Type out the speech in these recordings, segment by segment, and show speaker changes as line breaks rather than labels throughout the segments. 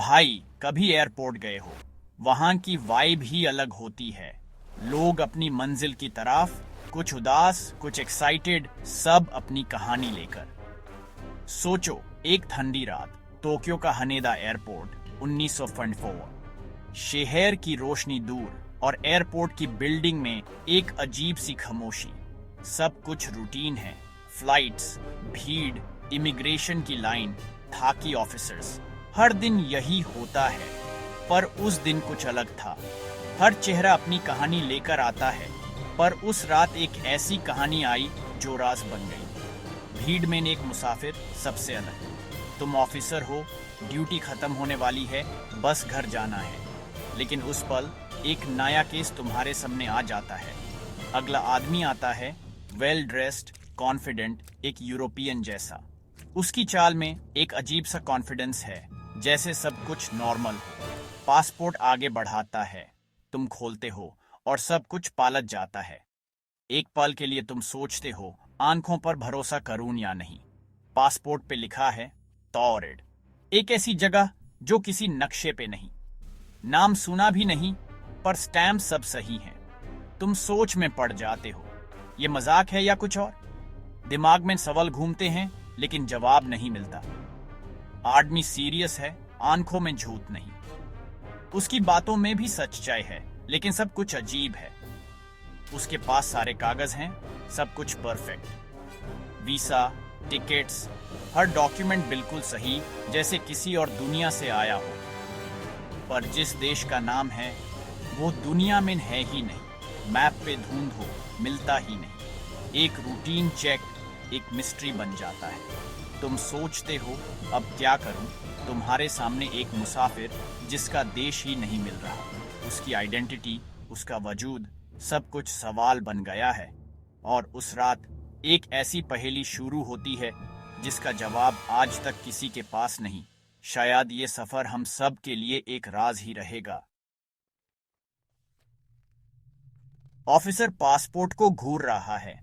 भाई, कभी एयरपोर्ट गए हो? वहां की वाइब ही अलग होती है। लोग अपनी मंजिल की तरफ, कुछ उदास, कुछ एक्साइटेड, सब अपनी कहानी लेकर। सोचो, एक ठंडी रात, टोक्यो का हनेदा एयरपोर्ट, 1944। शहर की रोशनी दूर और एयरपोर्ट की बिल्डिंग में एक अजीब सी खामोशी। सब कुछ रूटीन है। फ्लाइट्स, भीड़, इमिग्रेशन की लाइन, थाकी ऑफिसर्स। हर दिन यही होता है, पर उस दिन कुछ अलग था। हर चेहरा अपनी कहानी लेकर आता है, पर उस रात एक ऐसी कहानी आई जो राज बन गई। भीड़ में एक मुसाफिर सबसे अलग। तुम ऑफिसर हो, ड्यूटी खत्म होने वाली है, बस घर जाना है। लेकिन उस पल एक नया केस तुम्हारे सामने आ जाता है। अगला आदमी आता है, वेल ड्रेस्ड, कॉन्फिडेंट, एक यूरोपियन जैसा। उसकी चाल में एक अजीब सा कॉन्फिडेंस है, जैसे सब कुछ नॉर्मल हो। पासपोर्ट आगे बढ़ाता है, तुम खोलते हो और सब कुछ पालट जाता है। एक पल के लिए तुम सोचते हो, आंखों पर भरोसा करूं या नहीं। पासपोर्ट पे लिखा है टॉरेड, एक ऐसी जगह जो किसी नक्शे पे नहीं, नाम सुना भी नहीं, पर स्टैम्प सब सही है। तुम सोच में पड़ जाते हो, ये मजाक है या कुछ और। दिमाग में सवाल घूमते हैं, लेकिन जवाब नहीं मिलता। आदमी सीरियस है, आंखों में झूठ नहीं। उसकी बातों में भी सच्चाई है, लेकिन सब कुछ अजीब है। उसके पास सारे कागज हैं, सब कुछ परफेक्ट। वीसा, टिकट्स, हर डॉक्यूमेंट बिल्कुल सही, जैसे किसी और दुनिया से आया हो। पर जिस देश का नाम है, वो दुनिया में है ही नहीं। मैप पे ढूंढो, मिलता ही नहीं। एक रूटीन चेक एक मिस्ट्री बन जाता है। तुम सोचते हो, अब क्या करूं? तुम्हारे सामने एक मुसाफिर जिसका देश ही नहीं मिल रहा। उसकी आइडेंटिटी, उसका वजूद, सब कुछ सवाल बन गया है। और उस रात एक ऐसी पहेली शुरू होती है जिसका जवाब आज तक किसी के पास नहीं। शायद ये सफर हम सब के लिए एक राज ही रहेगा। ऑफिसर पासपोर्ट को घूर रहा है।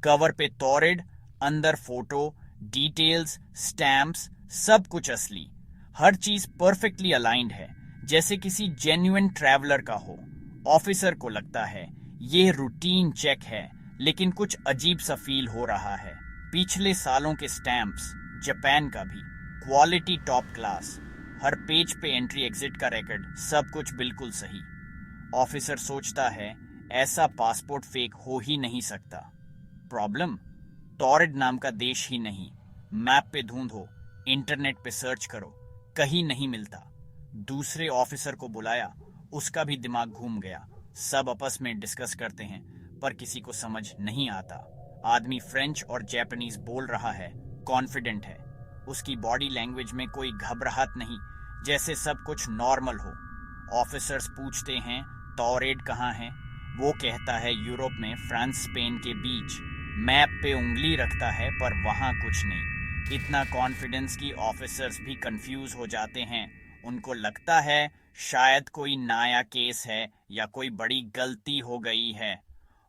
कवर पे टॉरेड, अंदर फोटो, डिटेल्स, स्टैम्प्स, सब कुछ असली। हर चीज परफेक्टली अलाइंड है, जैसे किसी जेन्युइन ट्रैवलर का हो। ऑफिसर को लगता है ये रूटीन चेक है, लेकिन कुछ अजीब सा फील हो रहा है। पिछले सालों के स्टैम्प्स, जापान का भी, क्वालिटी टॉप क्लास। हर पेज पे एंट्री एग्जिट का रिकॉर्ड, सब कुछ बिल्कुल सही। ऑफिसर सोचता है, ऐसा पासपोर्ट फेक हो ही नहीं सकता। प्रॉब्लम, टॉरेड नाम का देश ही नहीं। मैप पे ढूंढो, इंटरनेट पे सर्च करो, कहीं नहीं मिलता। दूसरे ऑफिसर को बुलाया, उसका भी दिमाग घूम गया। सब आपस में डिस्कस करते हैं, पर किसी को समझ नहीं आता। आदमी फ्रेंच और जापानीज बोल रहा है, कॉन्फिडेंट है। उसकी बॉडी लैंग्वेज में कोई घबराहट नहीं, जैसे सब कुछ नॉर्मल हो। ऑफिसर्स पूछते हैं, टॉरेड कहाँ है? वो कहता है, यूरोप में, फ्रांस स्पेन के बीच। मैप पे उंगली रखता है, पर वहां कुछ नहीं। इतना कॉन्फिडेंस कि ऑफिसर्स भी कंफ्यूज हो जाते हैं। उनको लगता है शायद कोई नया केस है या कोई बड़ी गलती हो गई है।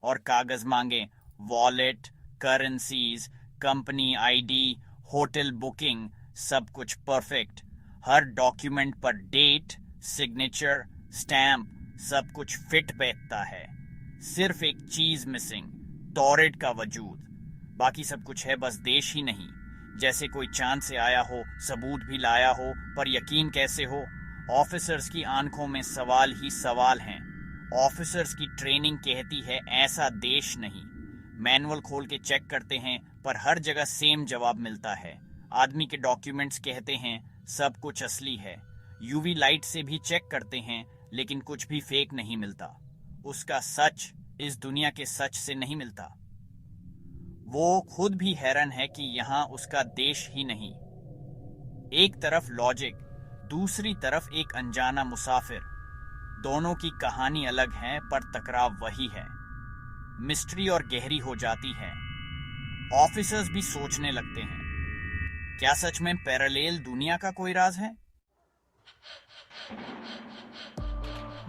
और कागज मांगे, wallet, currencies, company ID, hotel booking, सब कुछ परफेक्ट। हर डॉक्यूमेंट पर डेट, सिग्नेचर, स्टैम्प, सब कुछ फिट बैठता है। सिर्फ एक चीज मिसिंग, टॉरेड का वजूद। बाकी सब कुछ है, बस देश ही नहीं। जैसे कोई चांद से आया हो, सबूत भी लाया हो, पर यकीन कैसे हो? ऑफिसर्स की आंखों में सवाल ही सवाल हैं। ऑफिसर्स की ट्रेनिंग कहती है ऐसा देश नहीं। मैनुअल खोल के चेक करते हैं, पर हर जगह सेम जवाब मिलता है। आदमी के डॉक्यूमेंट्स कहते हैं सब कुछ असली है। यूवी लाइट से भी चेक करते हैं, लेकिन कुछ भी फेक नहीं मिलता। उसका सच इस दुनिया के सच से नहीं मिलता। वो खुद भी हैरान है कि यहाँ उसका देश ही नहीं। एक तरफ लॉजिक, दूसरी तरफ एक अनजाना मुसाफिर। दोनों की कहानी अलग है, पर टकराव वही है। मिस्ट्री और गहरी हो जाती है। ऑफिसर्स भी सोचने लगते हैं, क्या सच में पैरेलल दुनिया का कोई राज है?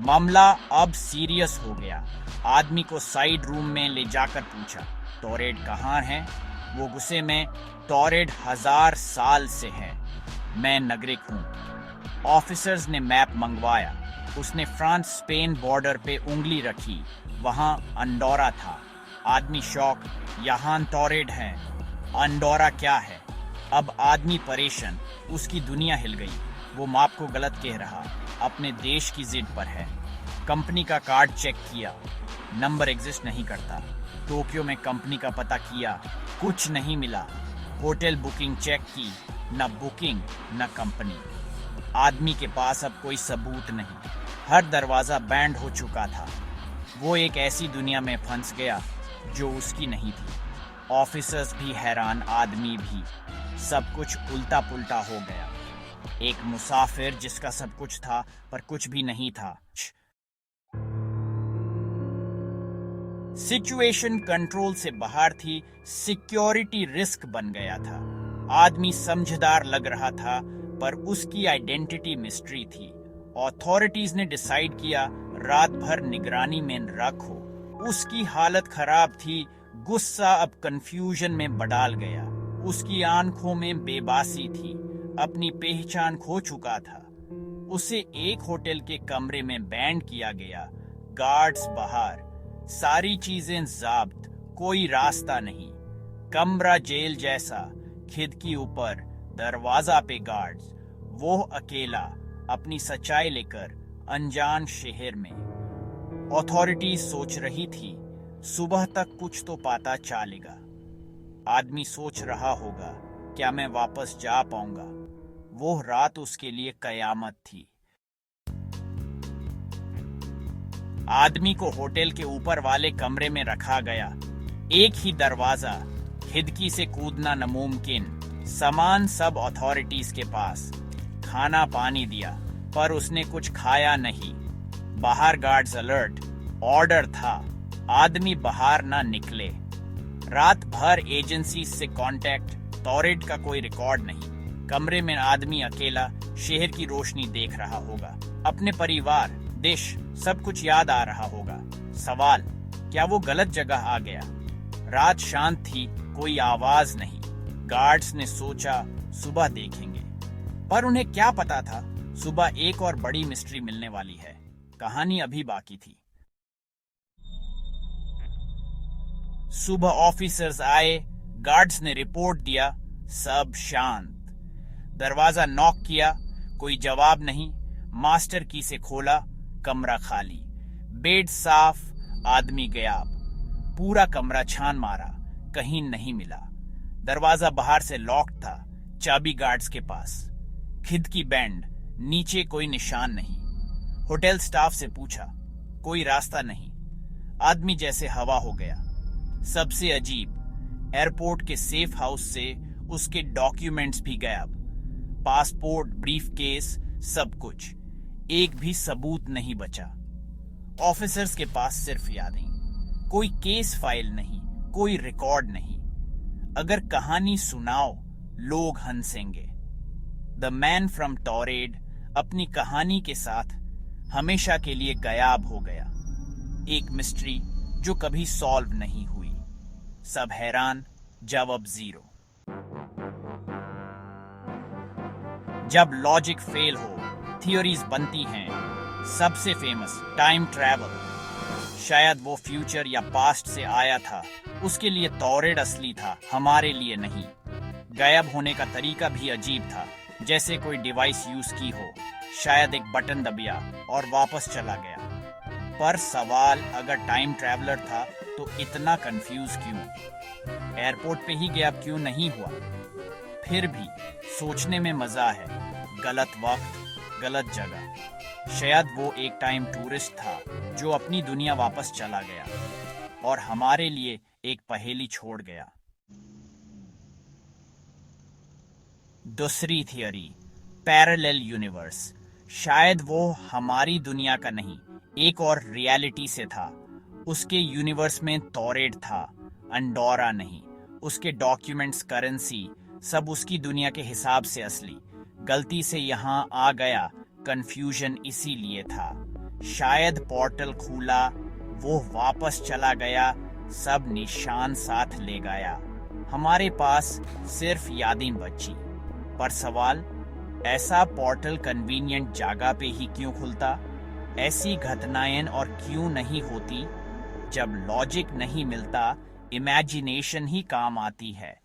मामला अब सीरियस हो गया। आदमी को साइड रूम में ले जाकर पूछा, टॉरेड कहाँ है? वो गुस्से में, टॉरेड 1000 साल से है। मैं नागरिक हूँ। ऑफिसर्स ने मैप मंगवाया। उसने फ्रांस स्पेन बॉर्डर पे उंगली रखी, वहां अंडोरा था। आदमी शॉक, यहाँ टॉरेड है, अंडोरा क्या है? अब आदमी परेशान, उसकी दुनिया हिल गई। वो माप को गलत कह रहा, अपने देश की जिद पर है। कंपनी का कार्ड चेक किया, नंबर एग्जिस्ट नहीं करता। टोक्यो में कंपनी का पता किया, कुछ नहीं मिला। होटल बुकिंग चेक की, न बुकिंग न कंपनी। आदमी के पास अब कोई सबूत नहीं, हर दरवाजा बैंड हो चुका था। वो एक ऐसी दुनिया में फंस गया जो उसकी नहीं थी। ऑफिसर्स भी हैरान, आदमी भी। सब कुछ उल्टा पुल्टा हो गया। एक मुसाफिर जिसका सब कुछ था पर कुछ भी नहीं था। सिचुएशन कंट्रोल से बाहर थी, सिक्योरिटी रिस्क बन गया था। आदमी समझदार लग रहा था पर उसकी आइडेंटिटी मिस्ट्री थी। अथॉरिटीज ने डिसाइड किया रात भर निगरानी में रखो। उसकी हालत खराब थी, गुस्सा अब कंफ्यूजन में बदल गया। उसकी आंखों में बेबासी थी, अपनी पहचान खो चुका था। उसे एक होटल के कमरे में बैंड किया गया, गार्ड्स बाहर, सारी चीजें ज़ब्त, कोई रास्ता नहीं। कमरा जेल जैसा, खिड़की ऊपर, दरवाजा पे गार्ड्स। वो अकेला, अपनी सच्चाई लेकर अनजान शहर में। अथॉरिटीज सोच रही थी सुबह तक कुछ तो पता चलेगा। आदमी सोच रहा होगा, क्या मैं वापस जा पाऊंगा? वो रात उसके लिए कयामत थी। आदमी को होटल के ऊपर वाले कमरे में रखा गया। एक ही दरवाजा, खिड़की से कूदना नामुमकिन। सामान सब अथॉरिटीज के पास। खाना पानी दिया पर उसने कुछ खाया नहीं। बाहर गार्ड्स अलर्ट, ऑर्डर था आदमी बाहर ना निकले। रात भर एजेंसी से कांटेक्ट, टॉरेड का कोई रिकॉर्ड नहीं। कमरे में आदमी अकेला, शहर की रोशनी देख रहा होगा, अपने परिवार, देश, सब कुछ याद आ रहा होगा। सवाल, क्या वो गलत जगह आ गया? रात शांत थी, कोई आवाज नहीं। गार्ड्स ने सोचा सुबह देखेंगे, पर उन्हें क्या पता था सुबह एक और बड़ी मिस्ट्री मिलने वाली है। कहानी अभी बाकी थी। सुबह ऑफिसर्स आए, गार्ड्स ने रिपोर्ट दिया, सब शांत। दरवाजा नॉक किया, कोई जवाब नहीं। मास्टर की से खोला, कमरा खाली, बेड साफ, आदमी गायब। पूरा कमरा छान मारा, कहीं नहीं मिला। दरवाजा बाहर से लॉक था, चाबी गार्ड्स के पास। खिड़की बैंड, नीचे कोई निशान नहीं। होटल स्टाफ से पूछा, कोई रास्ता नहीं। आदमी जैसे हवा हो गया। सबसे अजीब, एयरपोर्ट के सेफ हाउस से उसके डॉक्यूमेंट्स भी गायब। पासपोर्ट, ब्रीफकेस, सब कुछ। एक भी सबूत नहीं बचा। ऑफिसर्स के पास सिर्फ यादें, कोई केस फाइल नहीं, कोई रिकॉर्ड नहीं। अगर कहानी सुनाओ, लोग हंसेंगे। द मैन फ्रॉम टॉरेड अपनी कहानी के साथ हमेशा के लिए गायब हो गया। एक मिस्ट्री जो कभी सॉल्व नहीं हुई। सब हैरान, जवाब जीरो। जब लॉजिक फेल हो, थियोरीज बनती हैं। सबसे फेमस टाइम ट्रैवल। शायद वो फ्यूचर या पास्ट से आया था, उसके लिए टॉरेड असली था, हमारे लिए नहीं। गायब होने का तरीका भी अजीब था, जैसे कोई डिवाइस यूज की हो, शायद एक बटन दबिया और वापस चला गया। पर सवाल, अगर टाइम ट्रैवलर था तो इतना कंफ्यूज क्यों? एयरपोर्ट पे ही गायब क्यों नहीं हुआ? फिर भी सोचने में मजा है। गलत वक्त, गलत जगह। शायद वो एक टाइम टूरिस्ट था जो अपनी दुनिया वापस चला गया और हमारे लिए एक पहेली छोड़ गया। दूसरी थियरी, पैरेलल यूनिवर्स। शायद वो हमारी दुनिया का नहीं, एक और रियलिटी से था। उसके यूनिवर्स में टॉरेड था, अंडोरा नहीं। उसके डॉक्यूमेंट्स, करेंसी, सब उसकी दुनिया के हिसाब से असली। गलती से यहाँ आ गया, कंफ्यूजन इसीलिए था। शायद पोर्टल खुला, वो वापस चला गया, सब निशान साथ ले गया। हमारे पास सिर्फ यादें बची। पर सवाल, ऐसा पोर्टल कन्वीनियंट जगह पे ही क्यों खुलता? ऐसी घटनाएं और क्यों नहीं होती? जब लॉजिक नहीं मिलता, इमेजिनेशन ही काम आती है।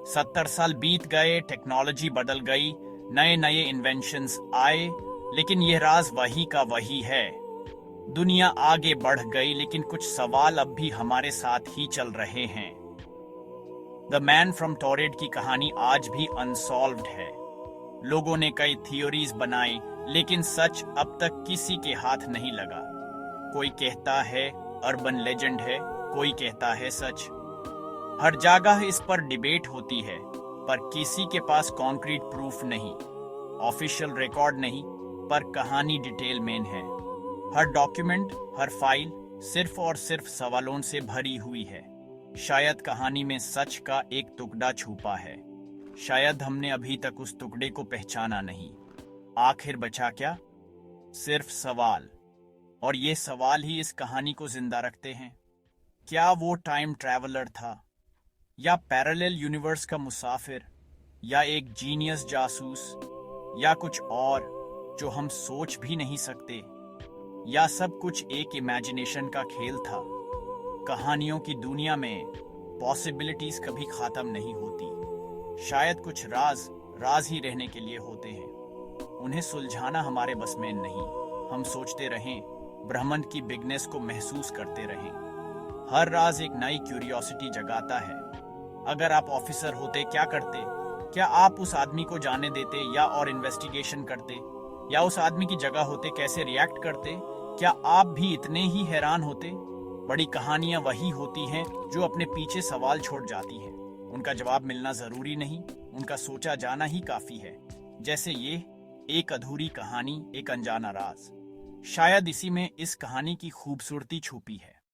70 साल बीत गए, टेक्नोलॉजी बदल गई, नए नए इन्वेंशंस आए, लेकिन यह राज वही का वही है। दुनिया आगे बढ़ गई, लेकिन कुछ सवाल अब भी हमारे साथ ही चल रहे हैं। द मैन फ्रॉम टॉरेड की कहानी आज भी अनसॉल्व्ड है। लोगों ने कई थियोरीज बनाई, लेकिन सच अब तक किसी के हाथ नहीं लगा। कोई कहता है अर्बन लेजेंड है, कोई कहता है सच। हर जगह इस पर डिबेट होती है, पर किसी के पास कॉन्क्रीट प्रूफ नहीं, ऑफिशियल रिकॉर्ड नहीं, पर कहानी डिटेल में है। हर डॉक्यूमेंट, हर फाइल सिर्फ और सिर्फ सवालों से भरी हुई है। शायद कहानी में सच का एक टुकड़ा छुपा है, शायद हमने अभी तक उस टुकड़े को पहचाना नहीं। आखिर बचा क्या? सिर्फ सवाल। और ये सवाल ही इस कहानी को जिंदा रखते हैं। क्या वो टाइम ट्रैवलर था, या पैरेलल यूनिवर्स का मुसाफिर, या एक जीनियस जासूस, या कुछ और जो हम सोच भी नहीं सकते, या सब कुछ एक इमेजिनेशन का खेल था? कहानियों की दुनिया में पॉसिबिलिटीज कभी खत्म नहीं होती। शायद कुछ राज राज ही रहने के लिए होते हैं, उन्हें सुलझाना हमारे बस में नहीं। हम सोचते रहें, ब्रह्मांड की बिगनेस को महसूस करते रहें। हर राज एक नई क्यूरियोसिटी जगाता है। अगर आप ऑफिसर होते क्या करते? क्या आप उस आदमी को जाने देते, या और इन्वेस्टिगेशन करते? या उस आदमी की जगह होते, कैसे रिएक्ट करते? क्या आप भी इतने ही हैरान होते? बड़ी कहानियां वही होती हैं जो अपने पीछे सवाल छोड़ जाती हैं। उनका जवाब मिलना जरूरी नहीं, उनका सोचा जाना ही काफी है। जैसे ये एक अधूरी कहानी, एक अनजाना राज। शायद इसी में इस कहानी की खूबसूरती छुपी है।